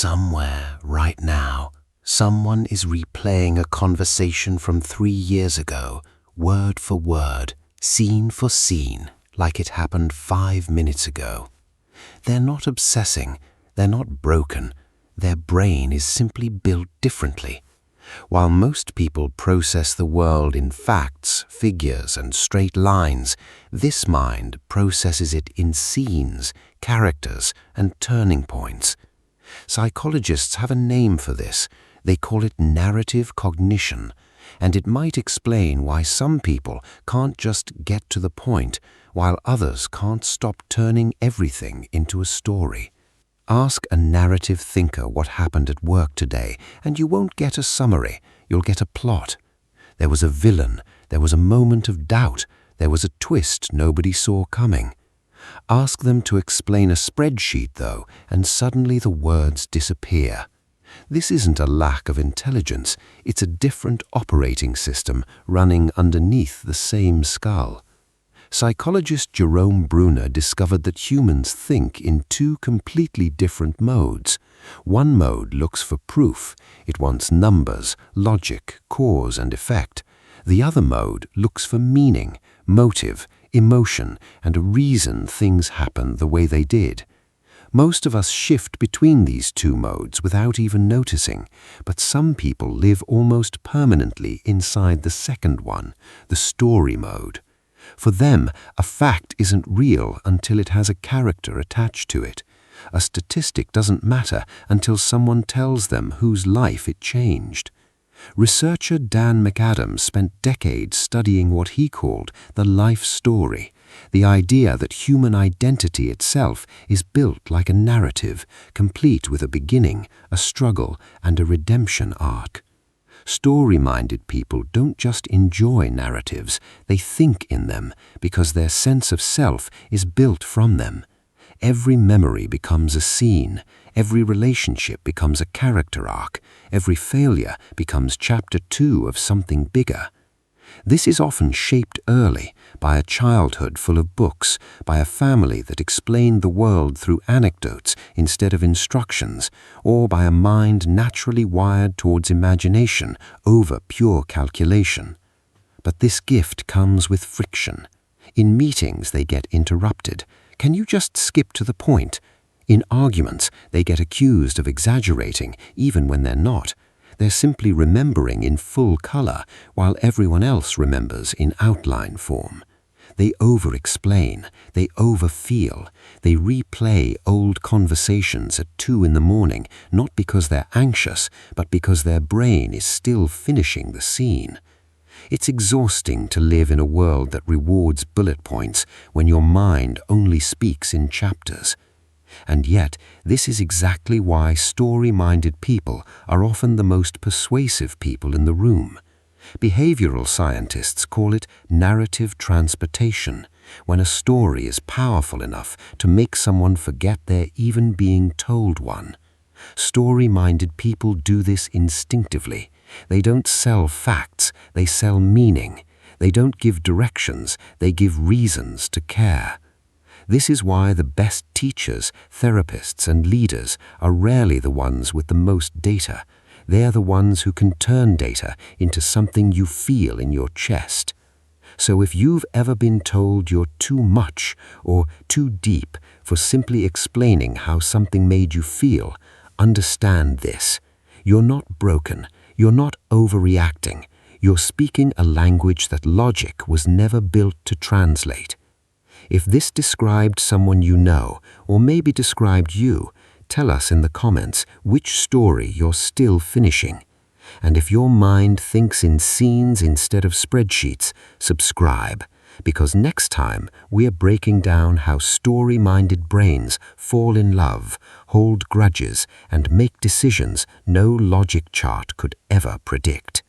Somewhere, right now, someone is replaying a conversation from 3 years ago, word for word, scene for scene, like it happened 5 minutes ago. They're not obsessing, they're not broken, their brain is simply built differently. While most people process the world in facts, figures, and straight lines, this mind processes it in scenes, characters, and turning points. Psychologists have a name for this. They call it narrative cognition, and it might explain why some people can't just get to the point, while others can't stop turning everything into a story. Ask a narrative thinker what happened at work today, and you won't get a summary, you'll get a plot. There was a villain, there was a moment of doubt, there was a twist nobody saw coming. Ask them to explain a spreadsheet, though, and suddenly the words disappear. This isn't a lack of intelligence, it's a different operating system running underneath the same skull. Psychologist Jerome Bruner discovered that humans think in 2 completely different modes. One mode looks for proof. It wants numbers, logic, cause and effect. The other mode looks for meaning, motive, emotion, and a reason things happen the way they did. Most of us shift between these 2 modes without even noticing, but some people live almost permanently inside the second one, the story mode. For them, a fact isn't real until it has a character attached to it. A statistic doesn't matter until someone tells them whose life it changed. Researcher Dan McAdams spent decades studying what he called the life story, the idea that human identity itself is built like a narrative, complete with a beginning, a struggle, and a redemption arc. Story-minded people don't just enjoy narratives, they think in them because their sense of self is built from them. Every memory becomes a scene, every relationship becomes a character arc, every failure becomes chapter 2 of something bigger. This is often shaped early by a childhood full of books, by a family that explained the world through anecdotes instead of instructions, or by a mind naturally wired towards imagination over pure calculation. But this gift comes with friction. In meetings, they get interrupted. Can you just skip to the point? In arguments, they get accused of exaggerating, even when they're not. They're simply remembering in full color, while everyone else remembers in outline form. They over-explain, they over-feel, they replay old conversations at 2 in the morning, not because they're anxious, but because their brain is still finishing the scene. It's exhausting to live in a world that rewards bullet points when your mind only speaks in chapters. And yet, this is exactly why story-minded people are often the most persuasive people in the room. Behavioral scientists call it narrative transportation, when a story is powerful enough to make someone forget they're even being told one. Story-minded people do this instinctively. They don't sell facts, they sell meaning. They don't give directions, they give reasons to care. This is why the best teachers, therapists, and leaders are rarely the ones with the most data. They are the ones who can turn data into something you feel in your chest. So if you've ever been told you're too much or too deep for simply explaining how something made you feel, understand this. You're not broken. You're not overreacting. You're speaking a language that logic was never built to translate. If this described someone you know, or maybe described you, tell us in the comments which story you're still finishing. And if your mind thinks in scenes instead of spreadsheets, subscribe, because next time we're breaking down how story-minded brains fall in love, hold grudges, and make decisions no logic chart could ever predict.